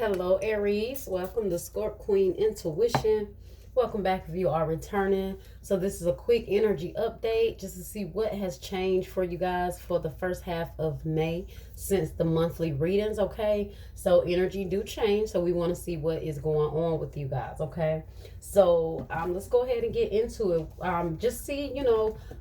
Hello, Aries. Welcome to Scorp Queen Intuition. Welcome back if you are returning. So this is a quick energy update just to see what has changed for you guys for the first half of May since the monthly readings, okay? So energy do change, so we want to see what is going on with you guys, okay? So let's go ahead and get into it. Just see,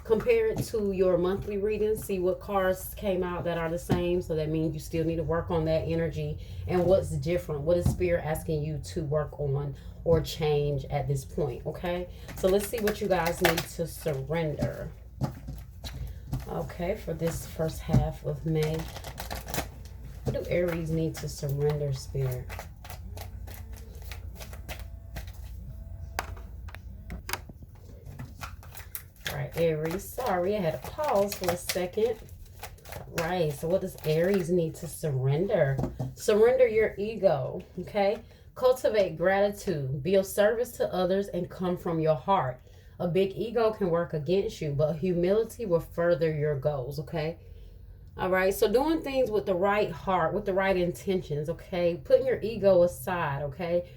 compare it to your monthly readings, see what cards came out that are the same. So that means you still need to work on that energy and what's different. What is Spirit asking you to work on or change at this point, okay? So let's see what you guys need to surrender. Okay, for this first half of May. What do Aries need to surrender, Spirit? All right, Aries. Sorry, I had to pause for a second. All right, so what does Aries need to surrender? Surrender your ego, okay? Cultivate gratitude. Be of service to others and come from your heart. A big ego can work against you, but humility will further your goals, okay? All right, so doing things with the right heart, with the right intentions, okay? Putting your ego aside, okay?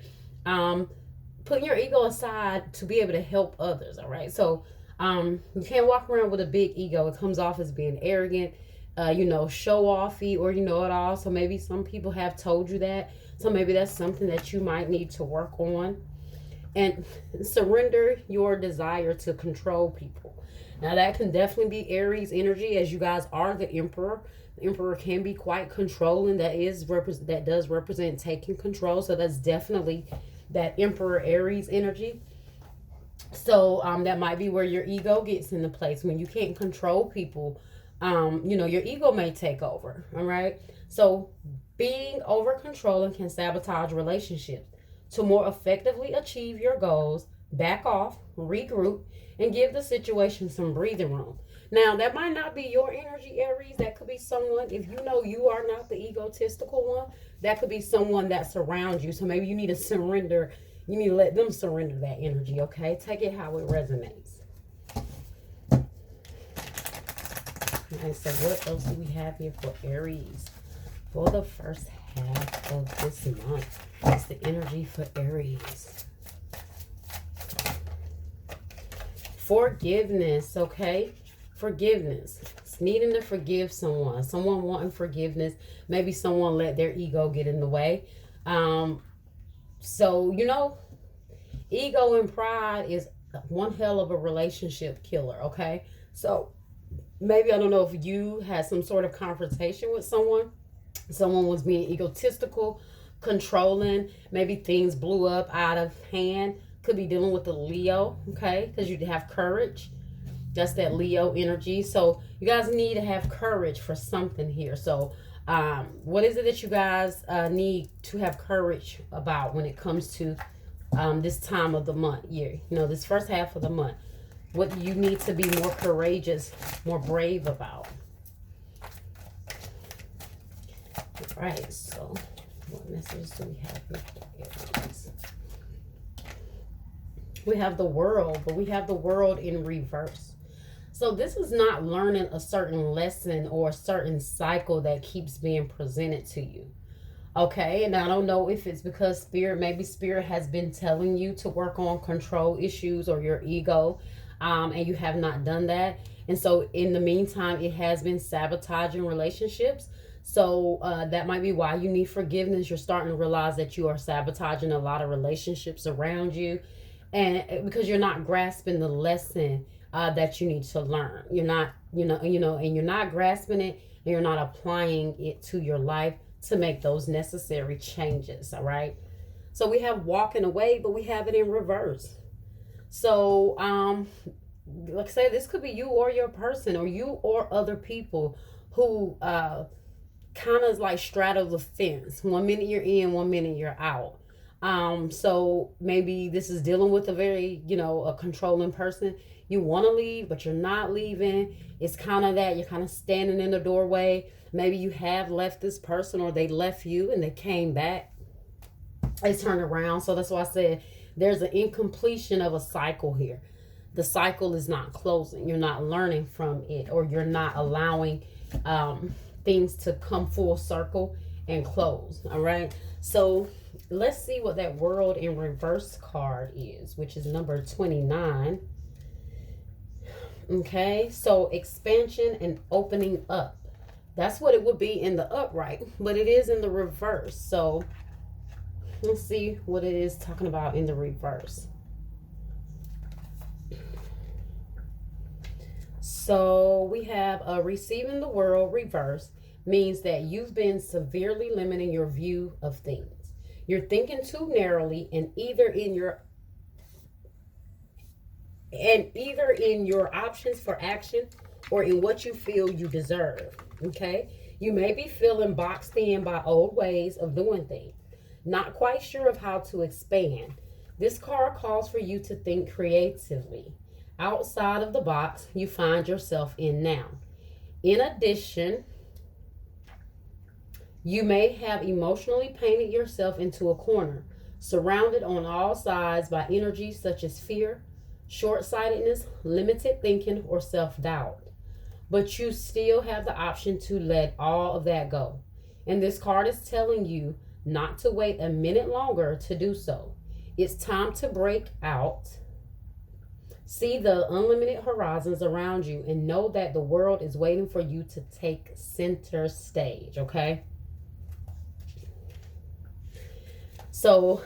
Putting your ego aside to be able to help others, all right? So you can't walk around with a big ego. It comes off as being arrogant, show offy, or you know it all. So maybe some people have told you that. So maybe that's something that you might need to work on. And surrender your desire to control people. Now that can definitely be Aries energy, as you guys are the Emperor. The Emperor can be quite controlling. That does represent taking control. So that's definitely that Emperor Aries energy. So that might be where your ego gets into place. When you can't control people, your ego may take over. All right. So being over controlling can sabotage relationships. To more effectively achieve your goals, back off, regroup, and give the situation some breathing room. Now, that might not be your energy, Aries. That could be someone, if you know you are not the egotistical one, that could be someone that surrounds you. So maybe you need to surrender. You need to let them surrender that energy, okay? Take it how it resonates. And so what else do we have here for Aries for the first half of this month? What's the energy for Aries? Forgiveness, okay? Forgiveness. It's needing to forgive someone. Someone wanting forgiveness. Maybe someone let their ego get in the way. So, ego and pride is one hell of a relationship killer, okay? So, maybe, I don't know if you had some sort of confrontation with someone. Someone was being egotistical, controlling. Maybe things blew up out of hand. Could be dealing with the Leo, okay? Because you have courage. That's that Leo energy. So you guys need to have courage for something here. So what is it that you guys need to have courage about when it comes to this time of the month, year? This first half of the month. What do you need to be more courageous, more brave about? All right, so what messages do we have here? We have the World, but we have the World in reverse. So this is not learning a certain lesson or a certain cycle that keeps being presented to you. Okay, and I don't know if it's because maybe Spirit has been telling you to work on control issues or your ego, and you have not done that. And so in the meantime, it has been sabotaging relationships. So that might be why you need forgiveness. You're starting to realize that you are sabotaging a lot of relationships around you. And because you're not grasping the lesson that you need to learn. You're not, and you're not grasping it, and you're not applying it to your life to make those necessary changes, all right? So we have walking away, but we have it in reverse. So, like I said, this could be you or your person, or you or other people who kind of like straddle the fence. 1 minute you're in, 1 minute you're out. So maybe this is dealing with a very, a controlling person. You want to leave, but you're not leaving. It's kind of that you're kind of standing in the doorway. Maybe you have left this person, or they left you and they came back. They turned around. So that's why I said there's an incompletion of a cycle here. The cycle is not closing. You're not learning from it, or you're not allowing things to come full circle and close. All right. So let's see what that world in reverse card is, which is number 29. Okay, so expansion and opening up. That's what it would be in the upright, but it is in the reverse. So let's see what it is talking about in the reverse. So we have receiving the world reverse means that you've been severely limiting your view of things. You're thinking too narrowly and either in your options for action or in what you feel you deserve. Okay? You may be feeling boxed in by old ways of doing things, not quite sure of how to expand. This card calls for you to think creatively outside of the box you find yourself in now. In addition, you may have emotionally painted yourself into a corner, surrounded on all sides by energies such as fear, short-sightedness, limited thinking, or self-doubt. But you still have the option to let all of that go. And this card is telling you not to wait a minute longer to do so. It's time to break out. See the unlimited horizons around you and know that the world is waiting for you to take center stage, okay? So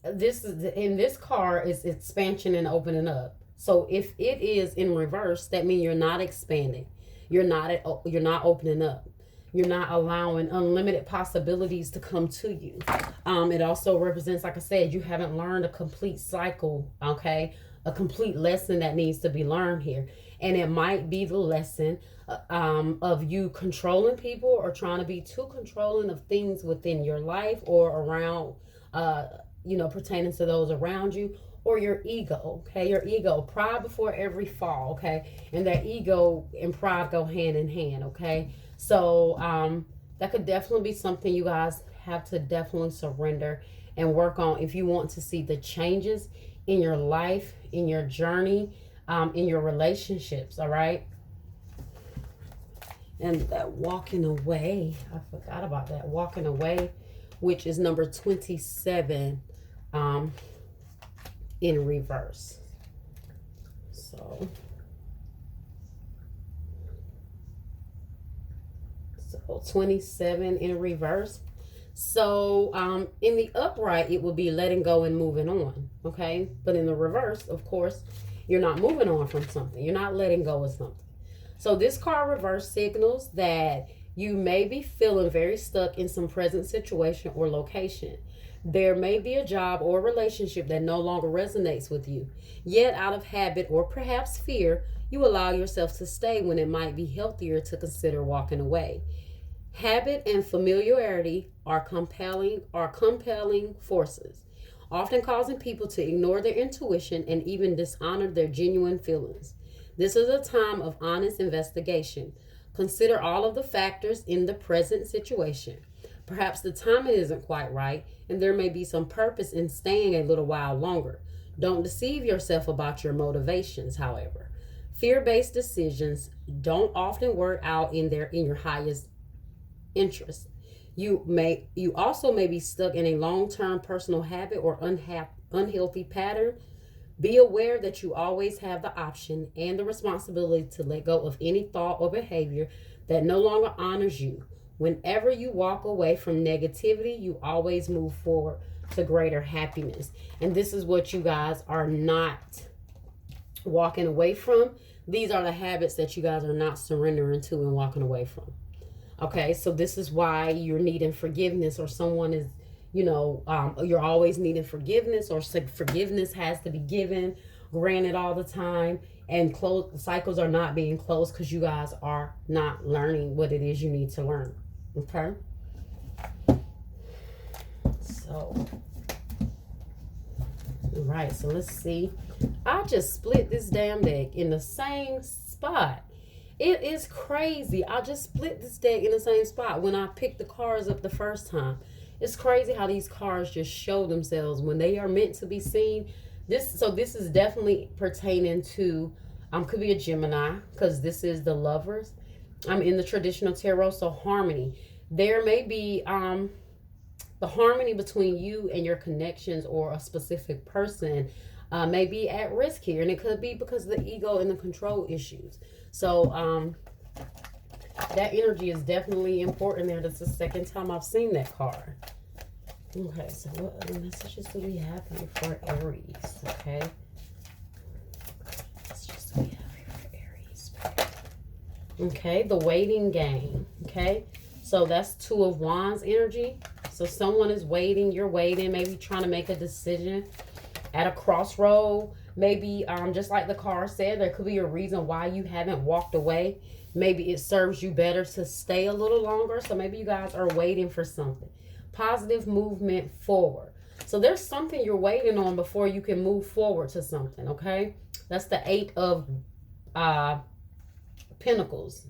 this card is expansion and opening up. So if it is in reverse, that means you're not expanding. You're not opening up. You're not allowing unlimited possibilities to come to you. It also represents, like I said, you haven't learned a complete cycle, okay? A complete lesson that needs to be learned here. And it might be the lesson of you controlling people or trying to be too controlling of things within your life or around, pertaining to those around you, or your ego, okay? Your ego, pride before every fall, okay? And that ego and pride go hand in hand, okay? So that could definitely be something you guys have to definitely surrender and work on if you want to see the changes in your life, in your journey, in your relationships, all right? And that walking away, I forgot about that, walking away, which is number 27 in reverse. So 27 in reverse. So in the upright, it would be letting go and moving on, okay? But in the reverse, of course, you're not moving on from something. You're not letting go of something. So this card reverse signals that you may be feeling very stuck in some present situation or location. There may be a job or relationship that no longer resonates with you. Yet out of habit or perhaps fear, you allow yourself to stay when it might be healthier to consider walking away. Habit and familiarity are compelling forces, often causing people to ignore their intuition and even dishonor their genuine feelings. This is a time of honest investigation. Consider all of the factors in the present situation. Perhaps the timing isn't quite right, and there may be some purpose in staying a little while longer. Don't deceive yourself about your motivations, however. Fear-based decisions don't often work out in your highest interest. You also may be stuck in a long-term personal habit or unhealthy pattern. Be aware that you always have the option and the responsibility to let go of any thought or behavior that no longer honors you. Whenever you walk away from negativity, you always move forward to greater happiness. And this is what you guys are not walking away from. These are the habits that you guys are not surrendering to and walking away from. Okay, so this is why you're needing forgiveness, or someone is, you're always needing forgiveness, or forgiveness has to be given, granted all the time, and cycles are not being closed because you guys are not learning what it is you need to learn. Okay, so all right, so let's see. I just split this damn deck in the same spot. It is crazy. I just split this deck in the same spot when I picked the cards up the first time. It's crazy how these cards just show themselves when they are meant to be seen. This is definitely pertaining to, could be a Gemini, because this is the Lovers. I'm in the traditional tarot, so harmony. There may be the harmony between you and your connections or a specific person may be at risk here. And it could be because of the ego and the control issues. So that energy is definitely important there. That's the second time I've seen that card. Okay, so what other messages do we have here for Aries? Okay. Messages do we have here for Aries? Okay, the waiting game. Okay, so that's Two of Wands energy. So someone is waiting, you're waiting, maybe trying to make a decision at a crossroad. Maybe just like the card said, there could be a reason why you haven't walked away. Maybe it serves you better to stay a little longer. So maybe you guys are waiting for something. Positive movement forward. So there's something you're waiting on before you can move forward to something, okay? That's the Eight of Pentacles.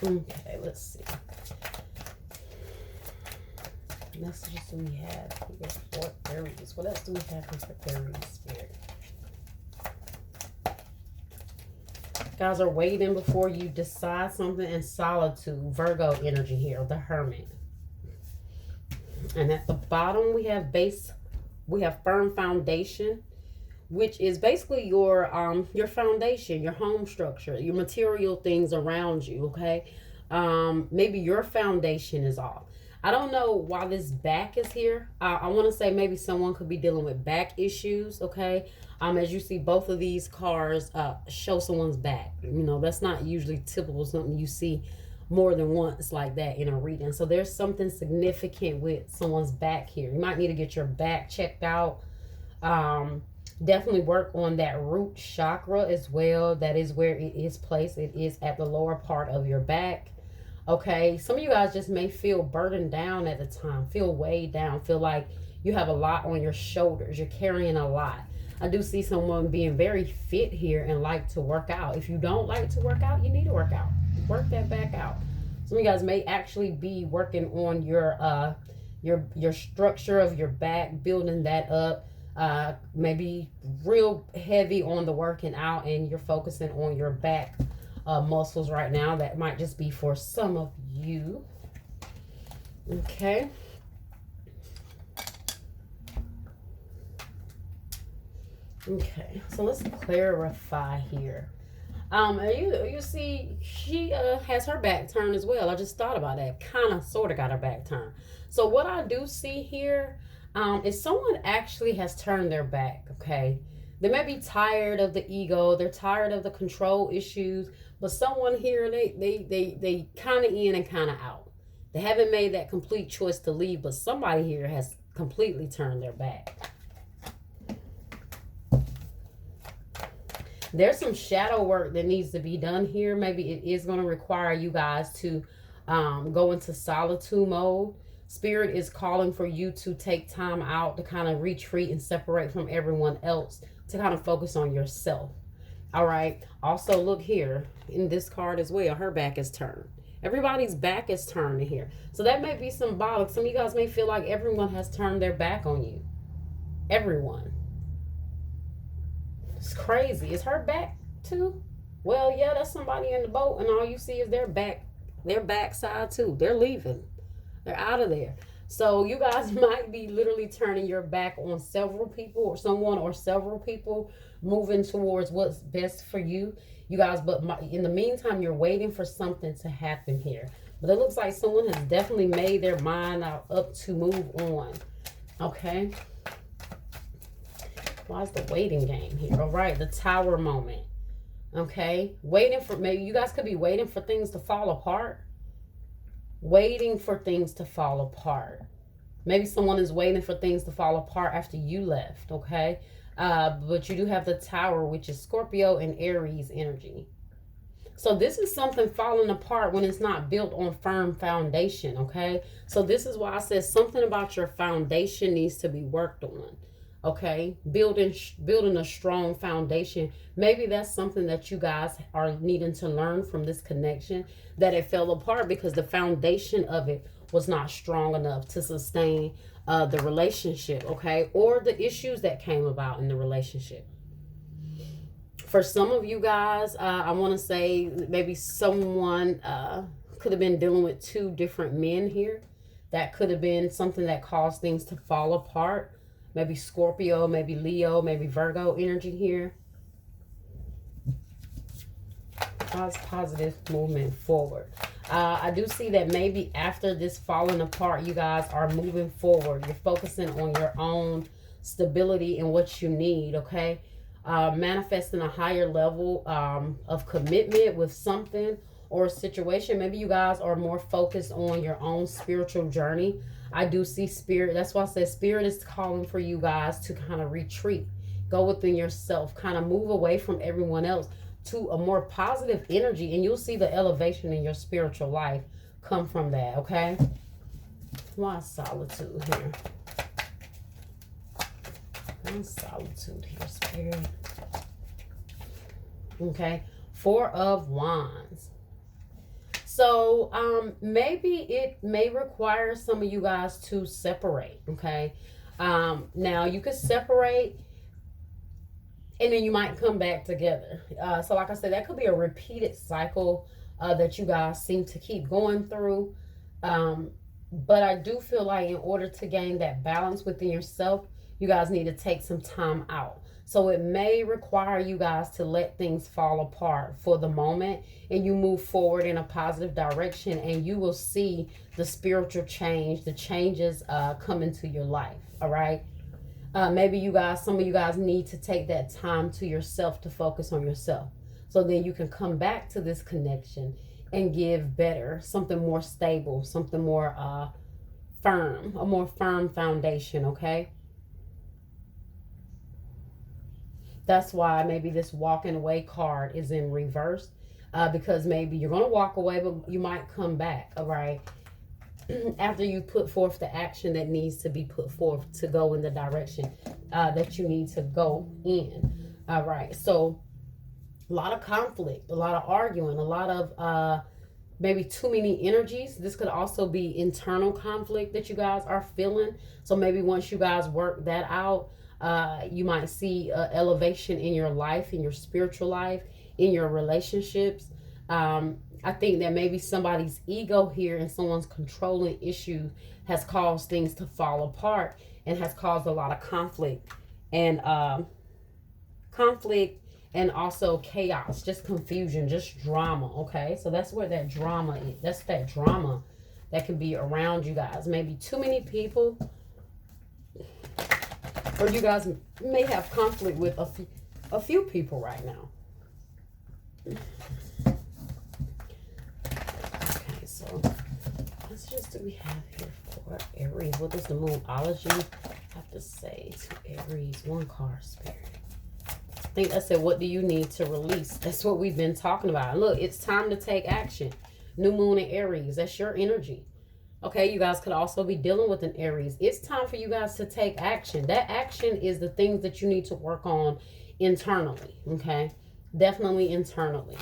Okay, let's see. Messages do we have here for Aries? What else do we have here for Aries Spirit? Guys are waiting before you decide something in solitude. Virgo energy here, the Hermit. And at the bottom we have firm foundation, which is basically your foundation, your home structure, your material things around you, okay? Maybe your foundation is off. I don't know why this back is here. I want to say maybe someone could be dealing with back issues, okay? As you see, both of these cards show someone's back. You know, that's not usually typical, something you see more than once like that in a reading. So there's something significant with someone's back here. You might need to get your back checked out. Definitely work on that root chakra as well. That is where it is placed. It is at the lower part of your back. Okay, some of you guys just may feel burdened down at the time, feel weighed down, feel like you have a lot on your shoulders. You're carrying a lot. I do see someone being very fit here and like to work out. If you don't like to work out, you need to work out. Work that back out. Some of you guys may actually be working on your structure of your back, building that up. Maybe real heavy on the working out, and you're focusing on your back muscles right now. That might just be for some of you. Okay. Okay, so let's clarify here. You see, she has her back turned as well. I just thought about that. Kind of, sort of got her back turned. So what I do see here is someone actually has turned their back, okay? They may be tired of the ego. They're tired of the control issues. But someone here, they kind of in and kind of out. They haven't made that complete choice to leave, but somebody here has completely turned their back. There's some shadow work that needs to be done here. Maybe it is going to require you guys to go into solitude mode. Spirit is calling for you to take time out to kind of retreat and separate from everyone else, to kind of focus on yourself. All right. Also, look here in this card as well. Her back is turned. Everybody's back is turned here. So that may be symbolic. Some of you guys may feel like everyone has turned their back on you. Everyone. It's crazy. Is her back too? Well, yeah, that's somebody in the boat, and all you see is their backside too. They're leaving. They're out of there. So you guys might be literally turning your back on several people, or someone or several people, moving towards what's best for you. You guys, but in the meantime, you're waiting for something to happen here. But it looks like someone has definitely made their mind up to move on. Okay. Why is the waiting game here? All right, the tower moment. Okay, waiting for, maybe you guys could be waiting for things to fall apart. Waiting for things to fall apart. Maybe someone is waiting for things to fall apart after you left, okay? But you do have the tower, which is Scorpio and Aries energy. So this is something falling apart when it's not built on firm foundation, okay? So this is why I said something about your foundation needs to be worked on. Okay, building a strong foundation. Maybe that's something that you guys are needing to learn from this connection, that it fell apart because the foundation of it was not strong enough to sustain the relationship, okay, or the issues that came about in the relationship. For some of you guys, I want to say maybe someone could have been dealing with two different men here. That could have been something that caused things to fall apart. Maybe Scorpio, maybe Leo, maybe Virgo energy here. Cause positive movement forward. I do see that maybe after this falling apart, you guys are moving forward. You're focusing on your own stability and what you need, okay? Manifesting a higher level of commitment with something or a situation. Maybe you guys are more focused on your own spiritual journey. I do see spirit. That's why I said spirit is calling for you guys to kind of retreat. Go within yourself. Kind of move away from everyone else to a more positive energy. And you'll see the elevation in your spiritual life come from that, okay? Why solitude here? Why solitude here, spirit? Okay. Four of Wands. So maybe it may require some of you guys to separate, okay? Now you could separate and then you might come back together. So like I said, that could be a repeated cycle that you guys seem to keep going through. But I do feel like in order to gain that balance within yourself, you guys need to take some time out. So it may require you guys to let things fall apart for the moment and you move forward in a positive direction, and you will see the spiritual change, the changes come into your life, all right? Maybe you guys, some of you guys need to take that time to yourself to focus on yourself. So then you can come back to this connection and give better, something more stable, something more firm, a more firm foundation, okay? That's why maybe this walking away card is in reverse, because maybe you're going to walk away, but you might come back, all right, after you put forth the action that needs to be put forth to go in the direction that you need to go in, all right? So a lot of conflict, a lot of arguing, a lot of maybe too many energies. This could also be internal conflict that you guys are feeling. So maybe once you guys work that out, you might see elevation in your life, in your spiritual life, in your relationships. I think that maybe somebody's ego here and someone's controlling issue has caused things to fall apart and has caused a lot of conflict and also chaos, just confusion, just drama, okay? So that's where that drama is. That's that drama that can be around you guys. Maybe too many people, or you guys may have conflict with a few people right now. Okay, so let's just do we have here for Aries. What does the Moonology have to say to Aries? One card, spirit. I think I said, what do you need to release? That's what we've been talking about. Look, it's time to take action. New moon in Aries. That's your energy. Okay, you guys could also be dealing with an Aries. It's time for you guys to take action. That action is the things that you need to work on internally, okay? Definitely internally.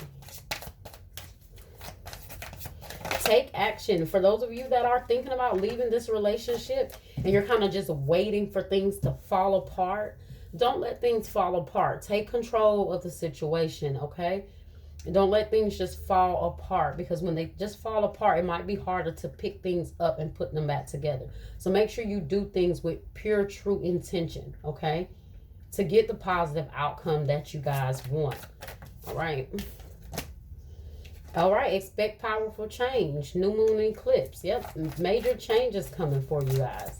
Take action. For those of you that are thinking about leaving this relationship and you're kind of just waiting for things to fall apart, don't let things fall apart. Take control of the situation, okay? Don't let things just fall apart, because when they just fall apart, it might be harder to pick things up and put them back together. So make sure you do things with pure, true intention, okay? To get the positive outcome that you guys want. All right. All right. Expect powerful change. New moon eclipse. Yep. Major changes coming for you guys.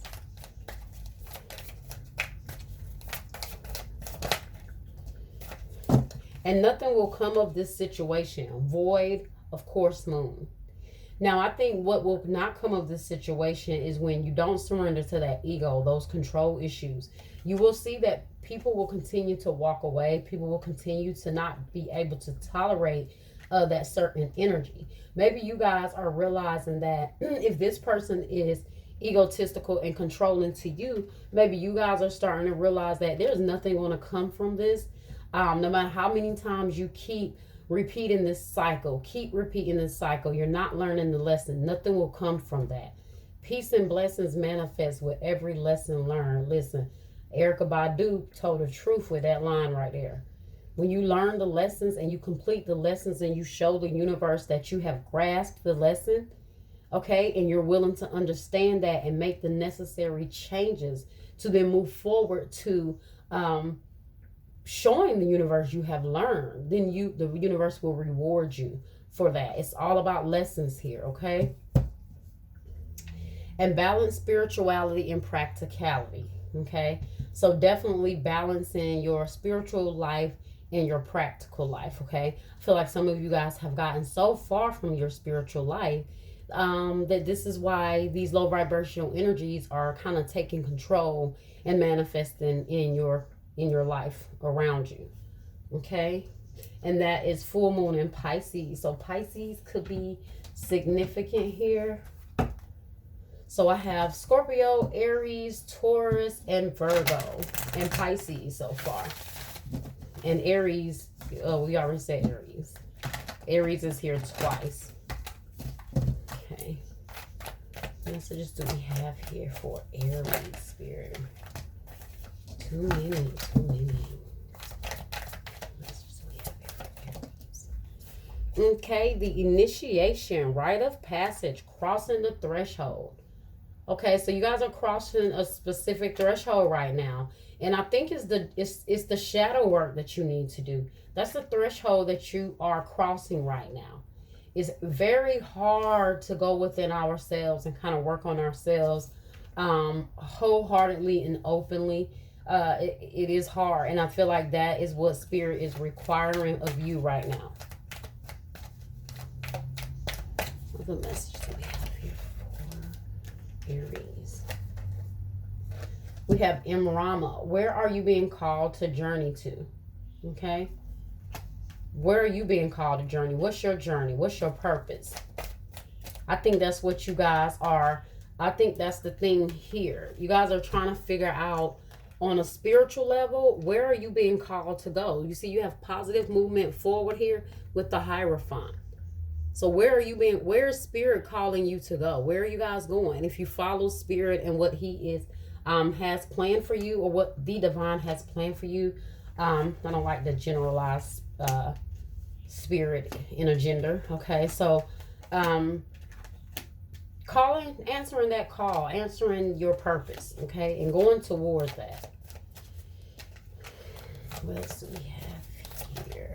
And nothing will come of this situation. Void, of course, moon. Now, I think what will not come of this situation is when you don't surrender to that ego, those control issues. You will see that people will continue to walk away. People will continue to not be able to tolerate that certain energy. Maybe you guys are realizing that if this person is egotistical and controlling to you, maybe you guys are starting to realize that there's nothing going to come from this. No matter how many times you keep repeating this cycle, you're not learning the lesson. Nothing will come from that. Peace and blessings manifest with every lesson learned. Listen, Erykah Badu told the truth with that line right there. When you learn the lessons and you complete the lessons and you show the universe that you have grasped the lesson, okay, and you're willing to understand that and make the necessary changes to then move forward to showing the universe you have learned, then the universe will reward you for that. It's all about lessons here, okay? And balance spirituality and practicality, okay? So definitely balancing your spiritual life and your practical life, okay? I feel like some of you guys have gotten so far from your spiritual life that this is why these low vibrational energies are kind of taking control and manifesting in your life around you, okay? And that is full moon in Pisces. So Pisces could be significant here. So I have Scorpio, Aries, Taurus, and Virgo, and Pisces so far. And Aries, oh, we already said Aries. Aries is here twice. Okay. What messages do we have here for Aries spirit? Too many. Okay, the initiation, rite of passage, crossing the threshold. Okay, so you guys are crossing a specific threshold right now. And I think it's the shadow work that you need to do. That's the threshold that you are crossing right now. It's very hard to go within ourselves and kind of work on ourselves wholeheartedly and openly. It is hard. And I feel like that is what Spirit is requiring of you right now. What message do we have here for Aries? We have Imrama. Where are you being called to journey to? Okay. Where are you being called to journey? What's your journey? What's your purpose? I think that's what you guys are. I think that's the thing here. You guys are trying to figure out on a spiritual level, where are you being called to go? You see, you have positive movement forward here with the Hierophant. So where is Spirit calling you to go? Where are you guys going? If you follow Spirit and what he is has planned for you, or what the divine has planned for you. I don't like the generalized spirit in a gender. Okay, so answering that call, answering your purpose, okay, and going towards that. What else do we have here?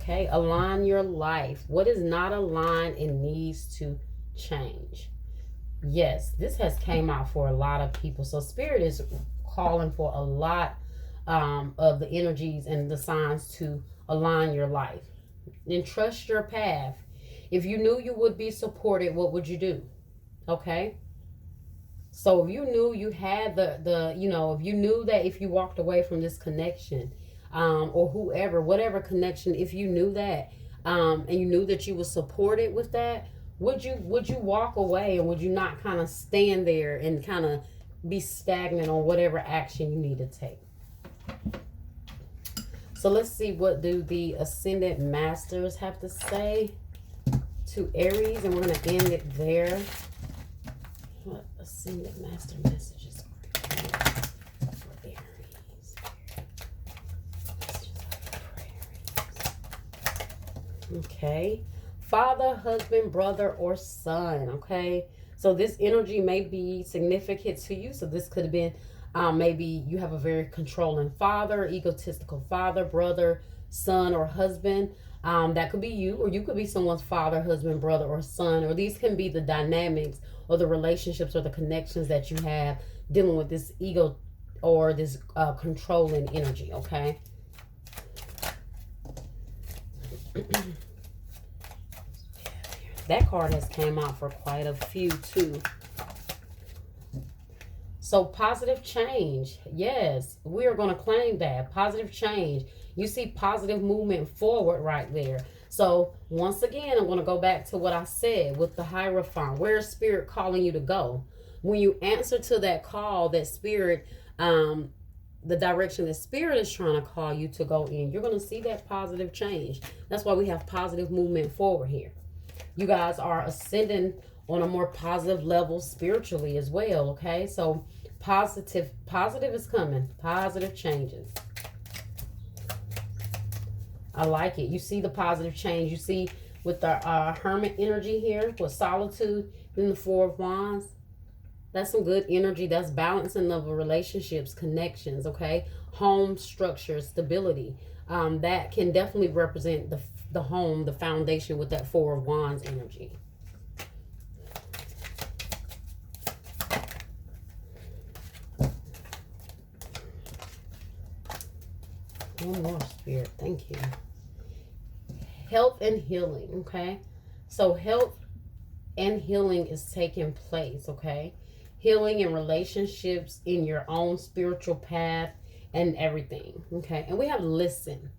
Okay, align your life. What is not aligned and needs to change? Yes, this has came out for a lot of people. So Spirit is calling for a lot of the energies and the signs to align your life. And trust your path. If you knew you would be supported, what would you do? Okay? So if you knew you had if you knew that if you walked away from this connection, or whatever connection, if you knew that, and you knew that you were supported with that, would you walk away, and would you not kind of stand there and kind of be stagnant on whatever action you need to take? So let's see, what do the Ascendant Masters have to say to Aries, and we're going to end it there. What Ascendant Master messages are for Aries? Okay. Father, husband, brother, or son. Okay. So this energy may be significant to you. So this could have been maybe you have a very controlling father, egotistical father, brother, son, or husband. That could be you, or you could be someone's father, husband, brother, or son. Or these can be the dynamics or the relationships or the connections that you have dealing with this ego or this controlling energy. Okay. That card has came out for quite a few too. So positive change. Yes, we are going to claim that. Positive change. You see positive movement forward right there. So once again, I'm going to go back to what I said with the Hierophant. Where is Spirit calling you to go? When you answer to that call, that Spirit, the direction that Spirit is trying to call you to go in, you're going to see that positive change. That's why we have positive movement forward here. You guys are ascending on a more positive level spiritually as well, okay? So positive is coming. Positive changes. I like it. You see the positive change. You see with the Hermit energy here, with solitude, then the Four of Wands. That's some good energy. That's balancing of relationships, connections, okay? Home structure, stability. That can definitely represent the home, the foundation with that Four of Wands energy. One more, Spirit. Thank you. Health and healing, okay? So health and healing is taking place, okay? Healing in relationships, in your own spiritual path, and everything, okay? And we have listen,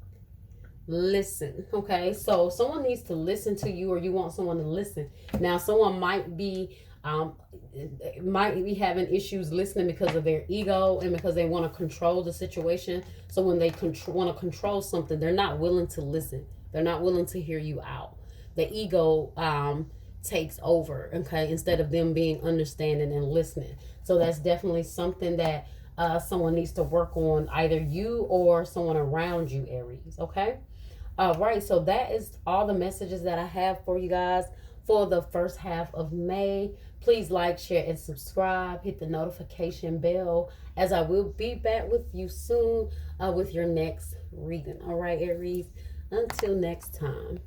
okay? So someone needs to listen to you, or you want someone to listen. Now, someone might be having issues listening because of their ego and because they want to control the situation. So when they want to control something, they're not willing to listen. They're not willing to hear you out. The ego takes over, okay, instead of them being understanding and listening. So that's definitely something that someone needs to work on, either you or someone around you, Aries, okay? All right, so that is all the messages that I have for you guys for the first half of May. Please like, share, and subscribe. Hit the notification bell, as I will be back with you soon with your next reading. All right, Aries, until next time.